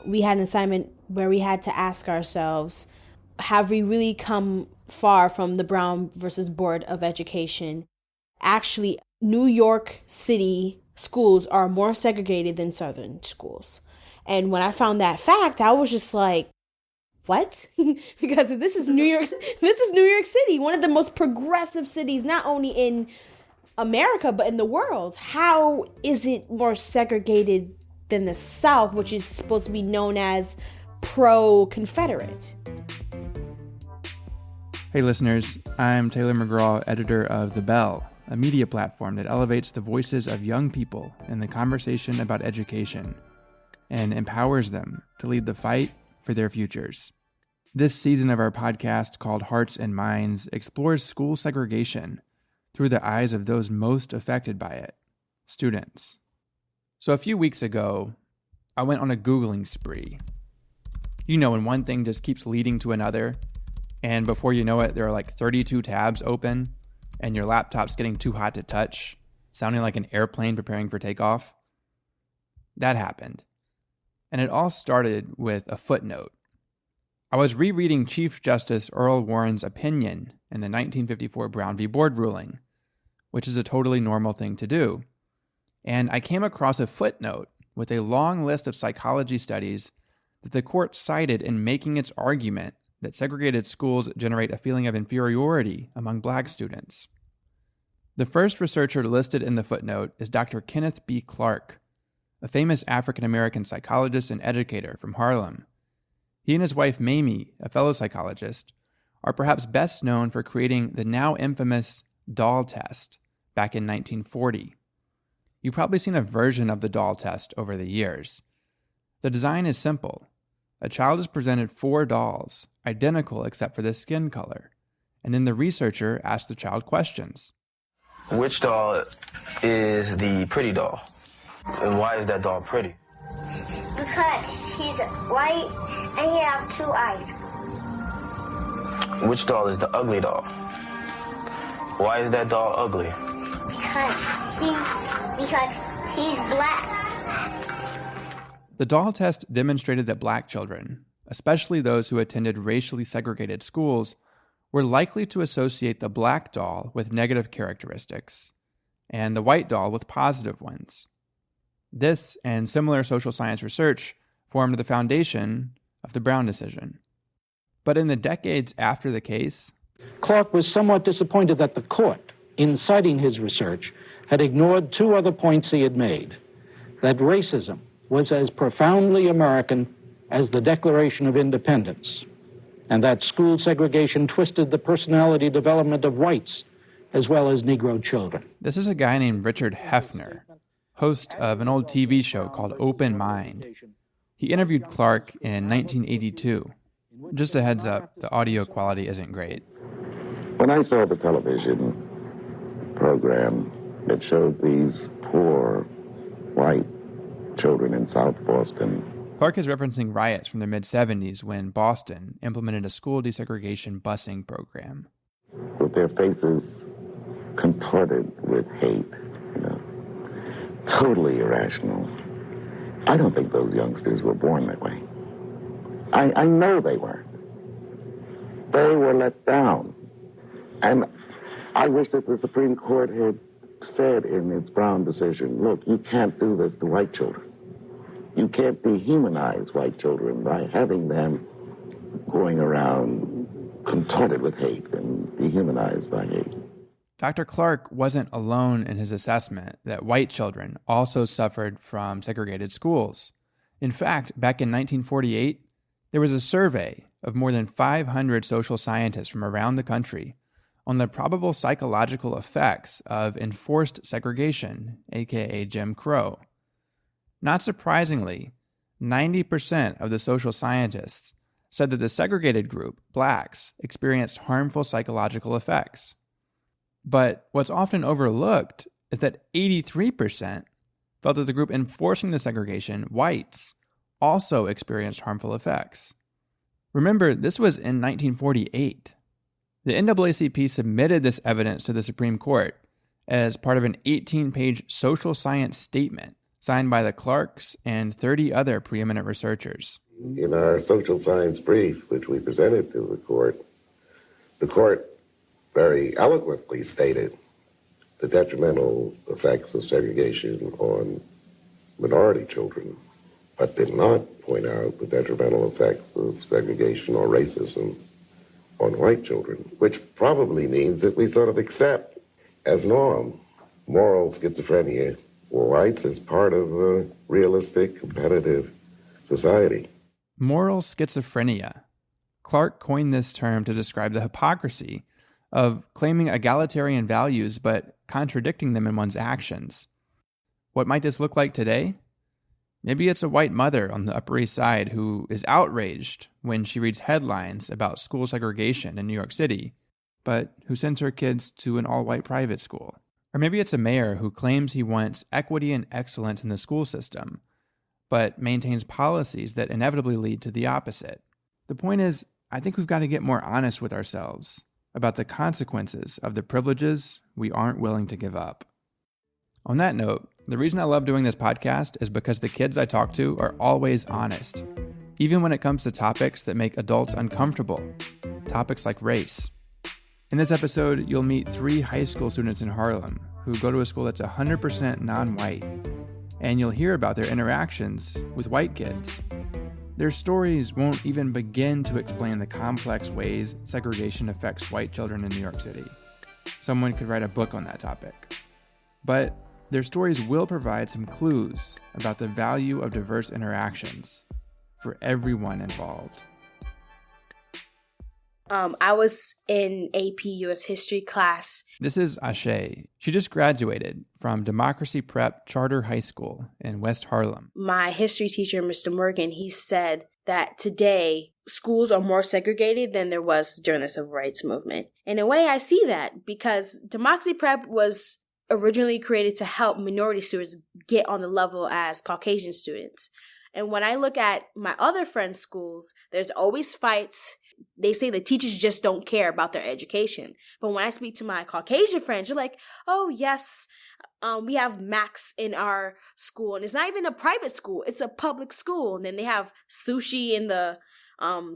we had an assignment where we had to ask ourselves, have we really come far from the Brown versus Board of Education? Actually, New York City schools are more segregated than Southern schools. And when I found that fact, I was just like, what? Because this is New York City, one of the most progressive cities, not only in America, but in the world. How is it more segregated than the South, which is supposed to be known as pro-Confederate? Hey listeners, I'm Taylor McGraw, editor of The Bell, a media platform that elevates the voices of young people in the conversation about education and empowers them to lead the fight for their futures. This season of our podcast, called Hearts and Minds, explores school segregation through the eyes of those most affected by it, students. So a few weeks ago, I went on a Googling spree. You know, when one thing just keeps leading to another, and before you know it, there are like 32 tabs open, and your laptop's getting too hot to touch, sounding like an airplane preparing for takeoff. That happened. And it all started with a footnote. I was rereading Chief Justice Earl Warren's opinion in the 1954 Brown v. Board ruling, which is a totally normal thing to do. And I came across a footnote with a long list of psychology studies that the court cited in making its argument that segregated schools generate a feeling of inferiority among black students. The first researcher listed in the footnote is Dr. Kenneth B. Clark, a famous African-American psychologist and educator from Harlem. He and his wife Mamie, a fellow psychologist, are perhaps best known for creating the now infamous doll test back in 1940. You've probably seen a version of the doll test over the years. The design is simple. A child is presented 4 dolls, identical except for the skin color, and then the researcher asks the child questions. Which doll is the pretty doll? And why is that doll pretty? Because he's white and he has 2 eyes. Which doll is the ugly doll? Why is that doll ugly? Because he's black. The doll test demonstrated that black children, especially those who attended racially segregated schools, were likely to associate the black doll with negative characteristics and the white doll with positive ones. This and similar social science research formed the foundation of the Brown decision. But in the decades after the case, Clark was somewhat disappointed that the court, in citing his research, had ignored 2 other points he had made: that racism was as profoundly American as the Declaration of Independence, and that school segregation twisted the personality development of whites as well as Negro children. this is a guy named Richard Hefner, host of an old TV show called Open Mind. He interviewed Clark in 1982. Just a heads up, the audio quality isn't great. When I saw the television program that showed these poor white children in South Boston, Clark is referencing riots from the mid-70s when Boston implemented a school desegregation busing program. with their faces contorted with hate, totally irrational. I don't think those youngsters were born that way. I know they weren't. They were let down. And I wish that the Supreme Court had said in its Brown decision, look, you can't do this to white children. You can't dehumanize white children by having them going around contorted with hate and dehumanized by hate. Dr. Clark wasn't alone in his assessment that white children also suffered from segregated schools. In fact, back in 1948, there was a survey of more than 500 social scientists from around the country on the probable psychological effects of enforced segregation, aka Jim Crow. Not surprisingly, 90% of the social scientists said that the segregated group, blacks, experienced harmful psychological effects. But what's often overlooked is that 83% felt that the group enforcing the segregation, whites, also experienced harmful effects. Remember, this was in 1948. The NAACP submitted this evidence to the Supreme Court as part of an 18-page social science statement signed by the Clarks and 30 other preeminent researchers. In our social science brief, which we presented to the court very eloquently stated the detrimental effects of segregation on minority children, but did not point out the detrimental effects of segregation or racism on white children, which probably means that we sort of accept as norm moral schizophrenia for whites as part of a realistic, competitive society. Moral schizophrenia. Clark coined this term to describe the hypocrisy of claiming egalitarian values but contradicting them in one's actions. What might this look like today? Maybe it's a white mother on the Upper East Side who is outraged when she reads headlines about school segregation in New York City, but who sends her kids to an all-white private school. Or maybe it's a mayor who claims he wants equity and excellence in the school system, but maintains policies that inevitably lead to the opposite. The point is, I think we've got to get more honest with ourselves about the consequences of the privileges we aren't willing to give up. On that note, the reason I love doing this podcast is because the kids I talk to are always honest, even when it comes to topics that make adults uncomfortable, topics like race. In this episode, you'll meet 3 high school students in Harlem who go to a school that's 100% non-white, and you'll hear about their interactions with white kids. Their stories won't even begin to explain the complex ways segregation affects white children in New York City. Someone could write a book on that topic. But their stories will provide some clues about the value of diverse interactions for everyone involved. I was in AP US History class. This is Ashay. She just graduated from Democracy Prep Charter High School in West Harlem. My history teacher, Mr. Morgan, he said that today schools are more segregated than there was during the Civil Rights Movement. In a way, I see that because Democracy Prep was originally created to help minority students get on the level as Caucasian students. And when I look at my other friends' schools, there's always fights. They say the teachers just don't care about their education. But when I speak to my Caucasian friends, they're like, oh, yes, we have Max in our school. And it's not even a private school. It's a public school. And then they have sushi in the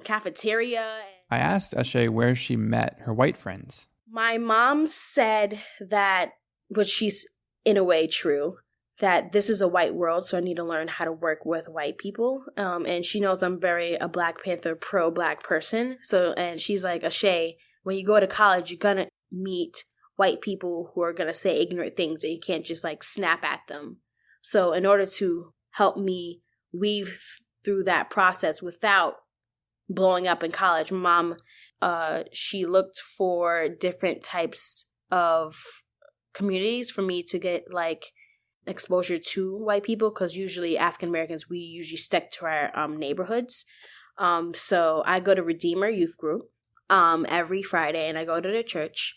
cafeteria. I asked Ashay where she met her white friends. My mom said that, which she's in a way true, that this is a white world, so I need to learn how to work with white people. And she knows I'm very a Black Panther pro-Black person. And she's like, Ashay, when you go to college, you're going to meet white people who are going to say ignorant things and you can't just like snap at them. So in order to help me weave through that process without blowing up in college, Mom, she looked for different types of communities for me to get like exposure to white people, because usually African Americans, we usually stick to our neighborhoods. So I go to Redeemer Youth Group every Friday, and I go to their church.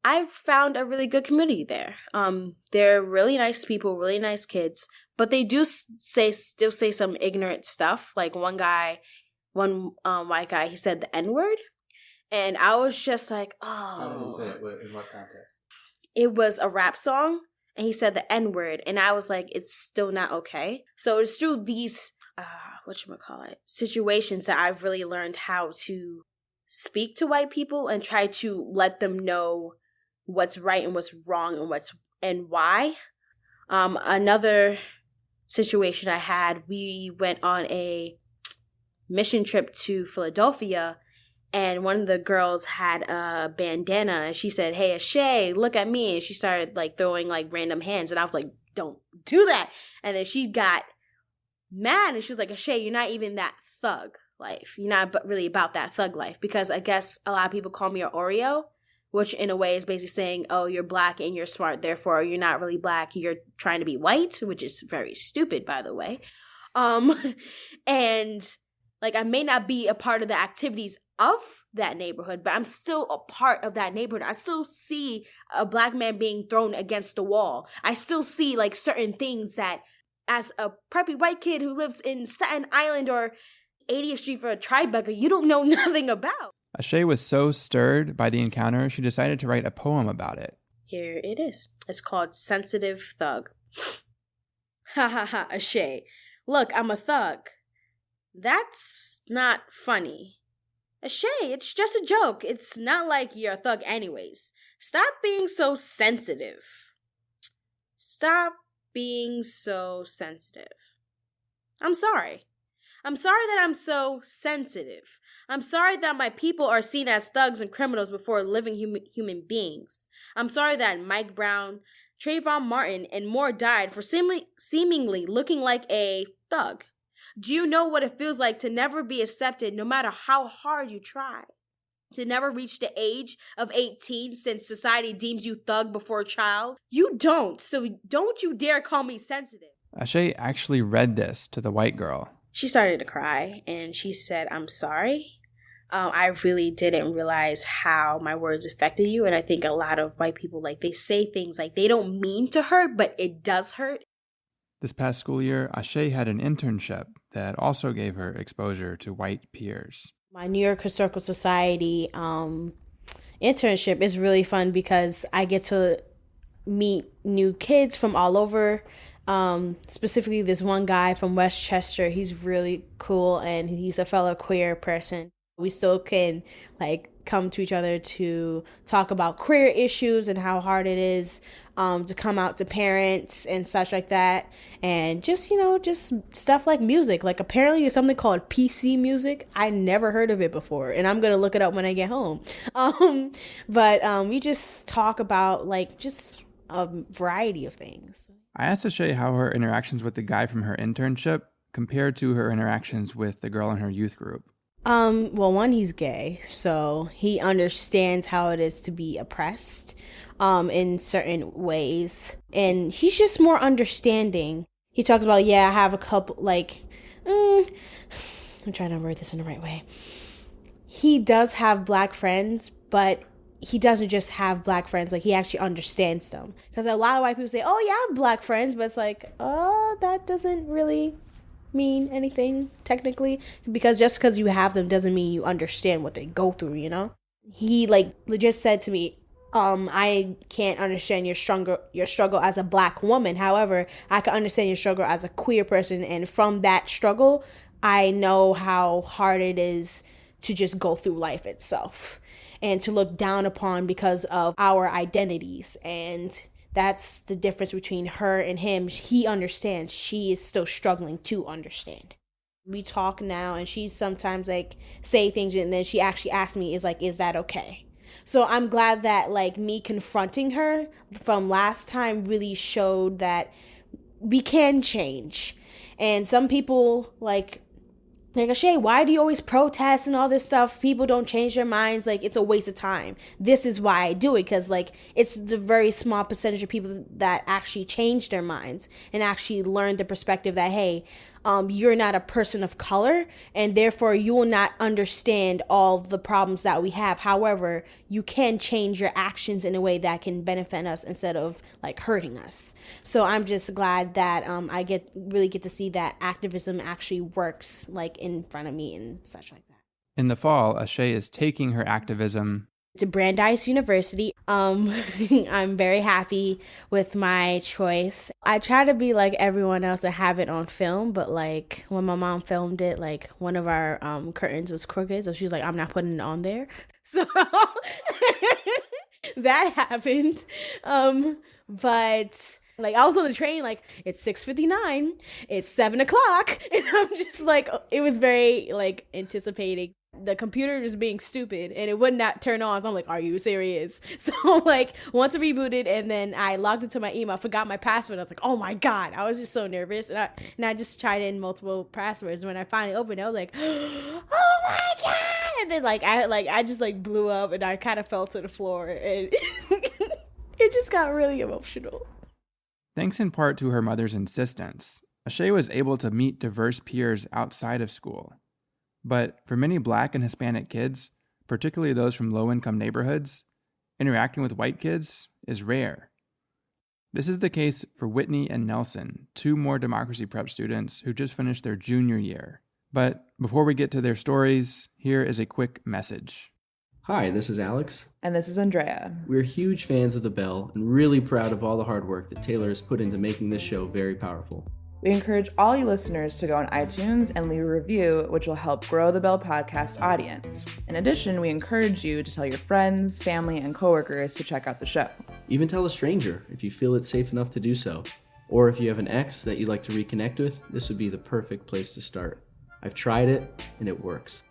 I've found a really good community there. They're really nice people, really nice kids, but they do still say some ignorant stuff. Like one white guy, he said the N-word, and I was just like, oh. How did he say it? In what context? It was a rap song. And he said the N-word, and I was like, it's still not okay. So it's through these, situations that I've really learned how to speak to white people and try to let them know what's right and what's wrong and why. Another situation I had, we went on a mission trip to Philadelphia, and one of the girls had a bandana, and she said, hey, Ashay, look at me. And she started like throwing like random hands. And I was like, don't do that. And then she got mad and she was like, Ashay, you're not even that thug life. You're not really about that thug life. Because I guess a lot of people call me an Oreo, which in a way is basically saying, oh, you're Black and you're smart. Therefore, you're not really Black. You're trying to be white, which is very stupid, by the way. And like I may not be a part of the activities of that neighborhood, but I'm still a part of that neighborhood. I still see a Black man being thrown against the wall. I still see like certain things that as a preppy white kid who lives in Staten Island or 80th Street for a Tribeca, you don't know nothing about. Ashay was so stirred by the encounter, she decided to write a poem about it. Here it is. It's called Sensitive Thug. Ha ha ha, Ashay. Look, I'm a thug. That's not funny. Ashay, it's just a joke. It's not like you're a thug anyways. Stop being so sensitive. Stop being so sensitive. I'm sorry. I'm sorry that I'm so sensitive. I'm sorry that my people are seen as thugs and criminals before living human beings. I'm sorry that Mike Brown, Trayvon Martin, and more died for seemingly looking like a thug. Do you know what it feels like to never be accepted no matter how hard you try? To never reach the age of 18 since society deems you thug before a child? You don't, so don't you dare call me sensitive. Ashay actually read this to the white girl. She started to cry and she said, I'm sorry. I really didn't realize how my words affected you. And I think a lot of white people, like, they say things like they don't mean to hurt, but it does hurt. This past school year, Ashay had an internship that also gave her exposure to white peers. My New York Historical Society internship is really fun because I get to meet new kids from all over. Specifically, this one guy from Westchester. He's really cool and he's a fellow queer person. We still can come to each other to talk about queer issues and how hard it is to come out to parents and such like that. And just stuff like music. Like, apparently there's something called PC music. I never heard of it before, and I'm gonna look it up when I get home. But we just talk about just a variety of things. I asked Ashay how her interactions with the guy from her internship compared to her interactions with the girl in her youth group. Well, one, he's gay, so he understands how it is to be oppressed, in certain ways, and he's just more understanding. He talks about, I have a couple, I'm trying to word this in the right way. He does have black friends, but he doesn't just have black friends, he actually understands them. Because a lot of white people say, oh, yeah, I have black friends, but it's that doesn't really mean anything technically, because just because you have them doesn't mean you understand what they go through. He legit said to me, I can't understand your struggle as a black woman, however I can understand your struggle as a queer person, and from that struggle I know how hard it is to just go through life itself and to look down upon because of our identities. And that's the difference between her and him. He understands. She is still struggling to understand. We talk now, and she sometimes say things, and then she actually asks me, is that okay? So I'm glad that me confronting her from last time really showed that we can change. And some people Ashay, why do you always protest and all this stuff? People don't change their minds. It's a waste of time. This is why I do it, because it's the very small percentage of people that actually change their minds and actually learn the perspective that, hey, you're not a person of color, and therefore you will not understand all the problems that we have. However, you can change your actions in a way that can benefit us instead of hurting us. So I'm just glad that I get to see that activism actually works in front of me and such like that. In the fall, Ashay is taking her activism to Brandeis University. I'm very happy with my choice. I try to be like everyone else and have it on film, but when my mom filmed it, one of our curtains was crooked, so she was like, I'm not putting it on there. So that happened. But I was on the train, it's 6:59, it's 7 o'clock, and I'm just it was very anticipating. The computer was being stupid and it would not turn on. So I'm like, are you serious? So once it rebooted and then I logged into my email, I forgot my password. I was like, oh my God. I was just so nervous. And I just tried in multiple passwords. When I finally opened it, I was like, oh my God. And then I just blew up and I kind of fell to the floor and it just got really emotional. Thanks in part to her mother's insistence, Ashay was able to meet diverse peers outside of school. But for many Black and Hispanic kids, particularly those from low-income neighborhoods, interacting with white kids is rare. This is the case for Whitney and Nelson, two more democracy prep students who just finished their junior year. But before we get to their stories, here is a quick message. Hi, this is Alex. And this is Andrea. We're huge fans of The Bell and really proud of all the hard work that Taylor has put into making this show very powerful. We encourage all you listeners to go on iTunes and leave a review, which will help grow the Bell Podcast audience. In addition, we encourage you to tell your friends, family, and coworkers to check out the show. Even tell a stranger if you feel it's safe enough to do so. Or if you have an ex that you'd like to reconnect with, this would be the perfect place to start. I've tried it, and it works.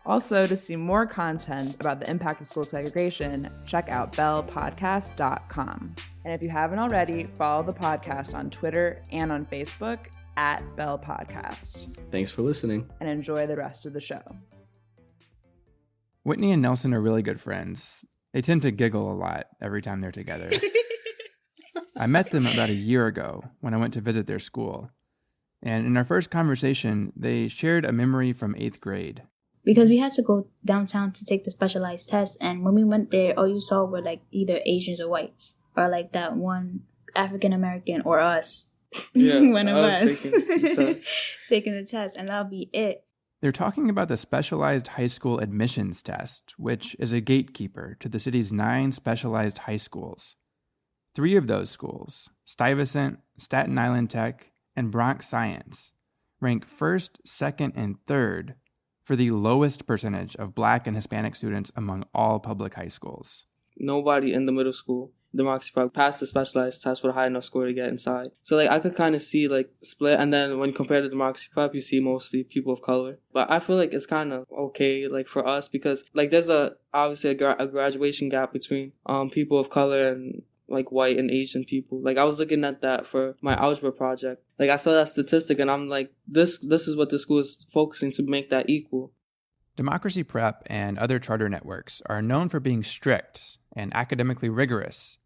Also, to see more content about the impact of school segregation, check out bellpodcast.com. And if you haven't already, follow the podcast on Twitter and on Facebook at Bell Podcast. Thanks for listening. And enjoy the rest of the show. Whitney and Nelson are really good friends. They tend to giggle a lot every time they're together. I met them about a year ago when I went to visit their school. And in our first conversation, they shared a memory from 8th grade. Because we had to go downtown to take the specialized test, and when we went there, all you saw were like either Asians or whites, or like that one African American or us. Yeah, one of us taking the test, and that'll be it. They're talking about the specialized high school admissions test, which is a gatekeeper to the city's 9 specialized high schools. 3 of those schools, Stuyvesant, Staten Island Tech, and Bronx Science, rank 1st, 2nd, and 3rd for the lowest percentage of Black and Hispanic students among all public high schools. Nobody in the middle school, Democracy Park, passed the specialized test with a high enough score to get inside. So I could kind of see the split, and then when compared to Democracy Prep, you see mostly people of color. But I feel like it's kind of okay for us because there's obviously a graduation gap between people of color and white and Asian people. I was looking at that for my algebra project. I saw that statistic and I'm this is what the school is focusing to make that equal. Democracy Prep and other charter networks are known for being strict and academically rigorous.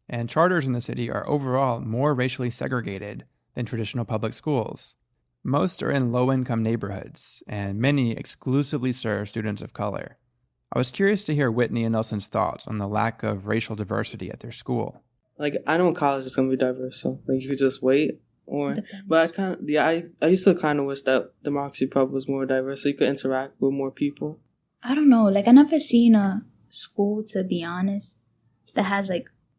And charters in the city are overall more racially segregated than traditional public schools. Most are in low-income neighborhoods, and many exclusively serve students of color. I was curious to hear Whitney and Nelson's thoughts on the lack of racial diversity at their school. I know in college it's going to be diverse, so you could just wait. But I used to kind of wish that Democracy Prep was more diverse so you could interact with more people. I don't know. I never seen a school, to be honest, that has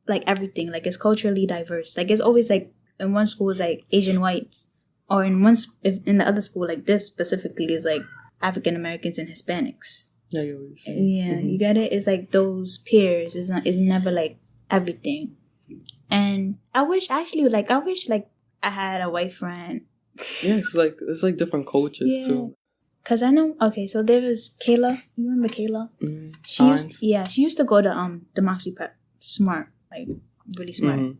everything. It's culturally diverse. It's always in one school is Asian whites, or in the other school this specifically is African Americans and Hispanics. Yeah, you get it. It's those peers. It's never everything. And I wish I had a white friend. Yeah, it's different cultures too. Cause I know. Okay, so there was Kayla. You remember Kayla? Mm-hmm. She used to go to Democracy Prep. Smart, really smart. Mm-hmm.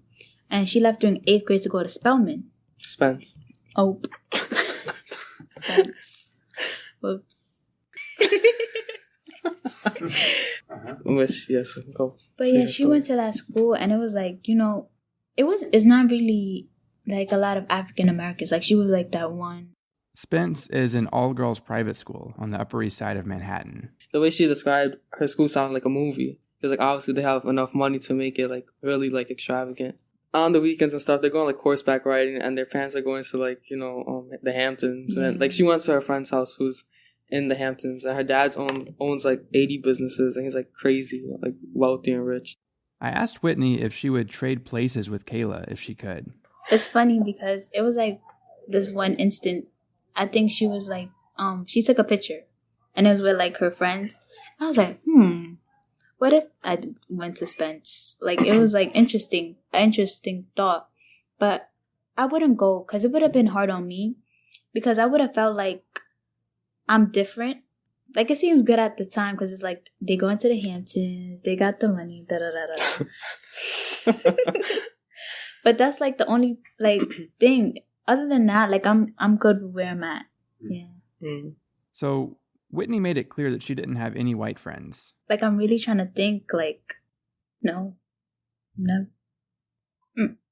And she left during 8th grade to go to Spelman. Spence. Oh. Spence. Whoops. Yes, go. But yeah, she went to that school, and it was it's not really a lot of African Americans. She was that one. Spence is an all-girls private school on the Upper East Side of Manhattan. The way she described her school sounded like a movie. Because obviously they have enough money to make it really extravagant. On the weekends and stuff, they're going horseback riding, and their parents are going to the Hamptons. Yeah. And she went to her friend's house who's in the Hamptons, and her dad owns 80 businesses, and he's crazy, wealthy and rich. I asked Whitney if she would trade places with Kayla if she could. It's funny because it was this one instant. I think she was she took a picture, and it was with her friends. I was what if I went to Spence? It was interesting thought, but I wouldn't go because it would have been hard on me, because I would have felt I'm different. It seems good at the time because it's they go into the Hamptons, they got the money, da da da da. But that's the only thing. Other than that, I'm good with where I'm at. Yeah. Mm-hmm. So Whitney made it clear that she didn't have any white friends. I'm really trying to think. No.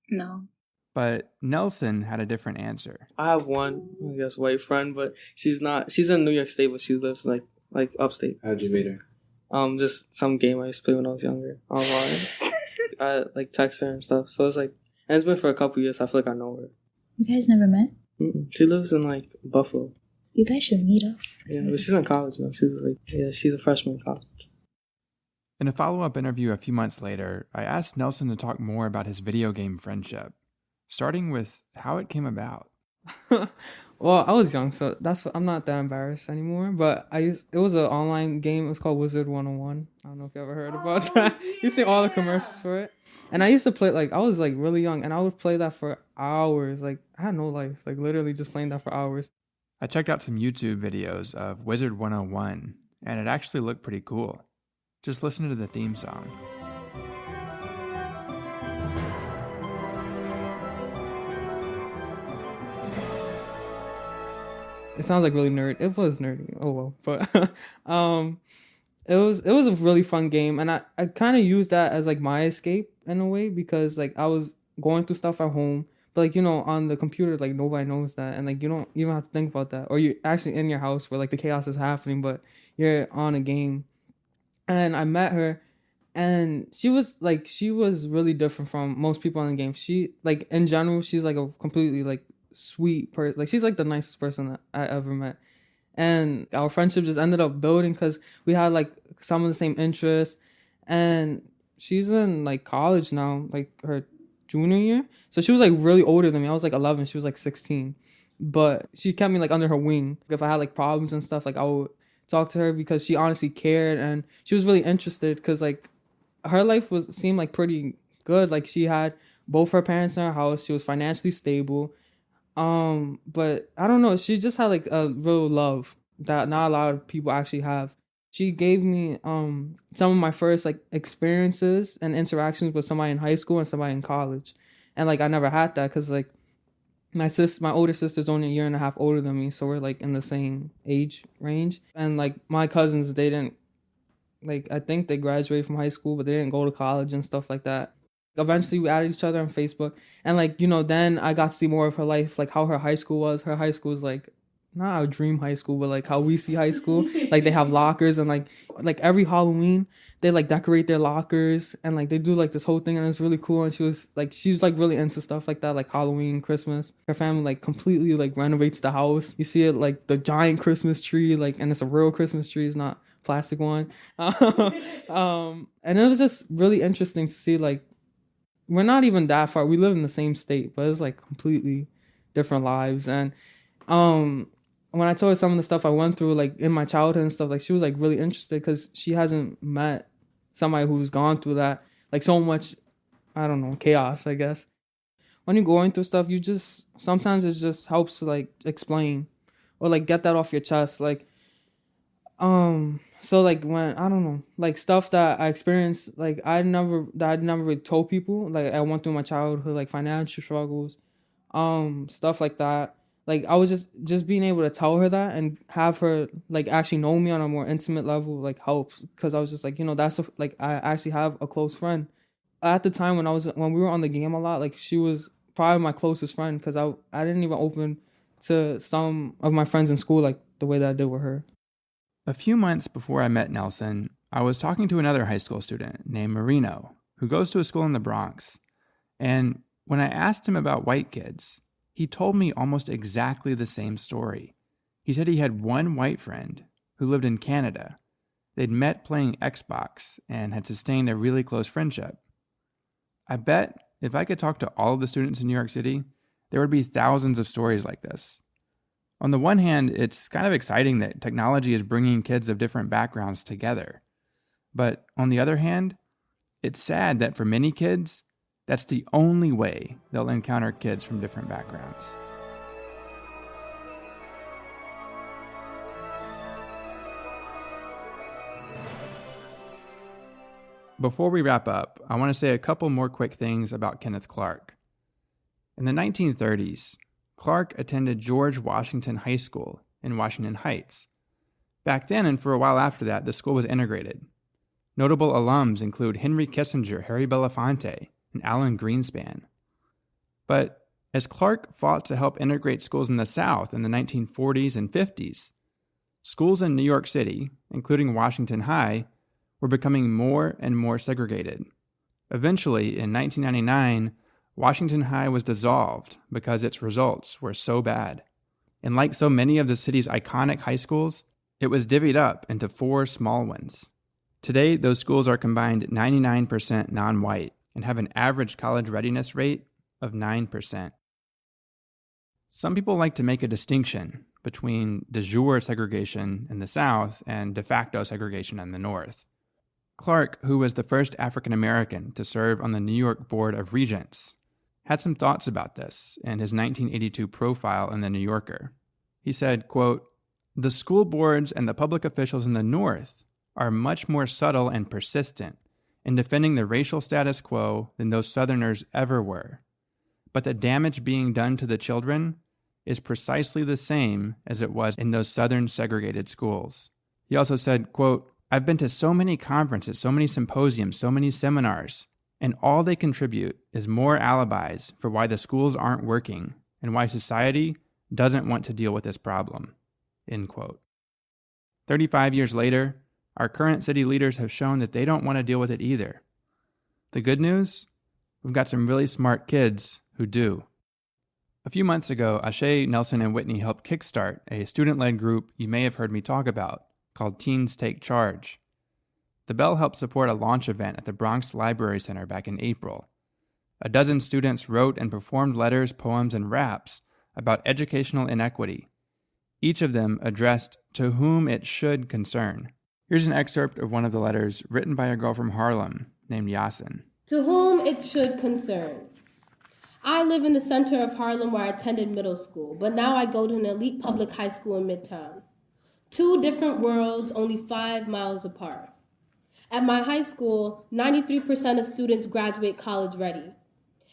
No. But Nelson had a different answer. I have one, I guess, white friend, but she's not. She's in New York State, but she lives upstate. How'd you meet her? Just some game I used to play when I was younger online. I text her and stuff. So it's and it's been for a couple years. So I feel I know her. You guys never met? Mm-mm. She lives in Buffalo. You guys should meet up. Yeah, but she's in college now. She's a freshman in college. In a follow-up interview a few months later, I asked Nelson to talk more about his video game friendship, starting with how it came about. Well, I was young, so I'm not that embarrassed anymore. But it was an online game. It was called Wizard 101. I don't know if you ever heard about that. You see all the commercials for it. And I used to play, like, I was like really young, and I would play that for hours. Like, I had no life, like literally just playing that for hours. I checked out some YouTube videos of Wizard 101, and it actually looked pretty cool. Just listen to the theme song. It sounds like really nerd. It was nerdy. Oh well, but it was a really fun game, and I kind of used that as like my escape in a way, because like I was going through stuff at home, but like, on the computer, like nobody knows that, and like you don't even have to think about that, or you're actually in your house where like the chaos is happening, but you're on a game. And I met her, and she was really different from most people in the game. She, like, in general, she's like a completely like sweet person. Like, she's like the nicest person that I ever met. And our friendship just ended up building because we had like some of the same interests. And she's in like college now, like her junior year. So she was like really older than me. I was like 11, she was like 16. But she kept me like under her wing. If I had like problems and stuff, like I would talk to her because she honestly cared, and she was really interested because like her life seemed like pretty good. Like, she had both her parents in her house. She was financially stable. But I don't know. She just had like a real love that not a lot of people actually have. She gave me some of my first like experiences and interactions with somebody in high school and somebody in college, and like I never had that because like my older sister's only a year and a half older than me, so we're like in the same age range. And like my cousins, they didn't, like, I think they graduated from high school, but they didn't go to college and stuff like that. Eventually we added each other on Facebook, and like, then I got to see more of her life, like how her high school was. Her high school is like not our dream high school, but like how we see high school. Like, they have lockers, and like every Halloween they like decorate their lockers, and like they do like this whole thing, and it's really cool. And she was like really into stuff like that, like Halloween, Christmas. Her family like completely like renovates the house. You see it, like the giant Christmas tree, like, and it's a real Christmas tree, it's not plastic one. And it was just really interesting to see, like, we're not even that far. We live in the same state, but it's like completely different lives. And when I told her some of the stuff I went through, like in my childhood and stuff, like she was like really interested because she hasn't met somebody who's gone through that, like so much, I don't know, chaos, I guess. When you're going through stuff, sometimes it just helps to like explain or like get that off your chest. Like, so like when, I don't know, like stuff that I experienced, like I'd never really told people, like I went through my childhood, like financial struggles, stuff like that. Like I was just being able to tell her that and have her like actually know me on a more intimate level, like helps, because I was just like, like I actually have a close friend. At the time when we were on the game a lot, like she was probably my closest friend because I didn't even open to some of my friends in school like the way that I did with her. A few months before I met Nelson, I was talking to another high school student named Marino, who goes to a school in the Bronx. And when I asked him about white kids, he told me almost exactly the same story. He said he had one white friend who lived in Canada. They'd met playing Xbox and had sustained a really close friendship. I bet if I could talk to all of the students in New York City, there would be thousands of stories like this. On the one hand, it's kind of exciting that technology is bringing kids of different backgrounds together. But on the other hand, it's sad that for many kids, that's the only way they'll encounter kids from different backgrounds. Before we wrap up, I want to say a couple more quick things about Kenneth Clark. In the 1930s, Clark attended George Washington High School in Washington Heights. Back then, and for a while after that, the school was integrated. Notable alums include Henry Kissinger, Harry Belafonte, and Alan Greenspan. But as Clark fought to help integrate schools in the South in the 1940s and 50s, schools in New York City, including Washington High, were becoming more and more segregated. Eventually, in 1999, Washington High was dissolved because its results were so bad. And like so many of the city's iconic high schools, it was divvied up into 4 small ones. Today, those schools are combined 99% non-white and have an average college readiness rate of 9%. Some people like to make a distinction between de jure segregation in the South and de facto segregation in the North. Clark, who was the first African American to serve on the New York Board of Regents, had some thoughts about this in his 1982 profile in The New Yorker. He said, quote, "The school boards and the public officials in the North are much more subtle and persistent in defending the racial status quo than those Southerners ever were. But the damage being done to the children is precisely the same as it was in those Southern segregated schools." He also said, quote, "I've been to so many conferences, so many symposiums, so many seminars, and all they contribute is more alibis for why the schools aren't working and why society doesn't want to deal with this problem." End quote. 35 years later, our current city leaders have shown that they don't want to deal with it either. The good news? We've got some really smart kids who do. A few months ago, Ashay, Nelson, and Whitney helped kickstart a student-led group you may have heard me talk about called Teens Take Charge. The Bell helped support a launch event at the Bronx Library Center back in April. A dozen students wrote and performed letters, poems, and raps about educational inequity, each of them addressed to whom it should concern. Here's an excerpt of one of the letters written by a girl from Harlem named Yasin. To whom it should concern. I live in the center of Harlem where I attended middle school, but now I go to an elite public high school in Midtown. Two different worlds, only 5 miles apart. At my high school, 93% of students graduate college ready.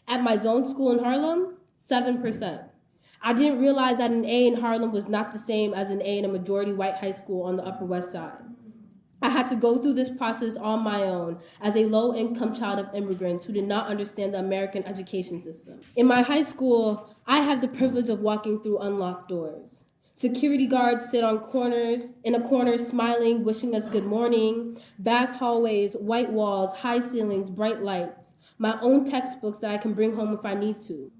At my zone school in Harlem, 7%. I didn't realize that an A in Harlem was not the same as an A in a majority white high school on the Upper West Side. I had to go through this process on my own as a low-income child of immigrants who did not understand the American education system. In my high school, I have the privilege of walking through unlocked doors. Security guards sit on corners, in a corner smiling, wishing us good morning. Vast hallways, white walls, high ceilings, bright lights. My own textbooks that I can bring home if I need to.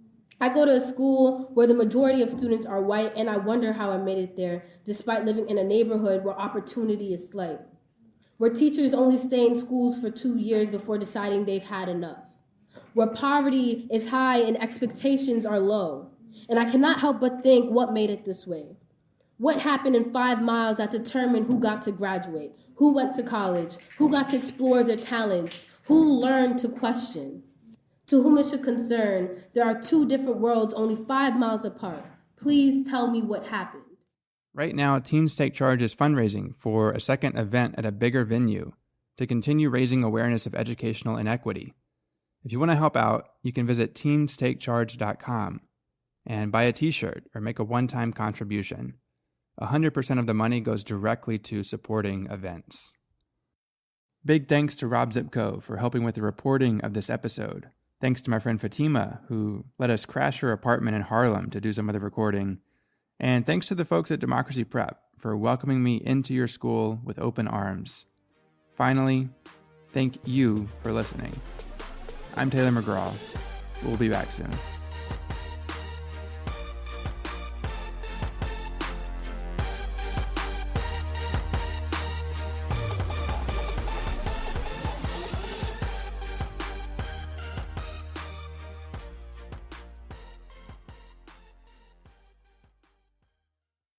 I go to a school where the majority of students are white, and I wonder how I made it there, despite living in a neighborhood where opportunity is slight. Where teachers only stay in schools for 2 years before deciding they've had enough. Where poverty is high and expectations are low. And I cannot help but think what made it this way. What happened in 5 miles that determined who got to graduate, who went to college, who got to explore their talents, who learned to question. To whom it should concern, there are 2 different worlds only 5 miles apart. Please tell me what happened. Right now, Teens Take Charge is fundraising for a second event at a bigger venue to continue raising awareness of educational inequity. If you want to help out, you can visit teenstakecharge.com and buy a t-shirt or make a one-time contribution. 100% of the money goes directly to supporting events. Big thanks to Rob Zipko for helping with the reporting of this episode. Thanks to my friend Fatima, who let us crash her apartment in Harlem to do some of the recording. And thanks to the folks at Democracy Prep for welcoming me into your school with open arms. Finally, thank you for listening. I'm Taylor McGraw. We'll be back soon.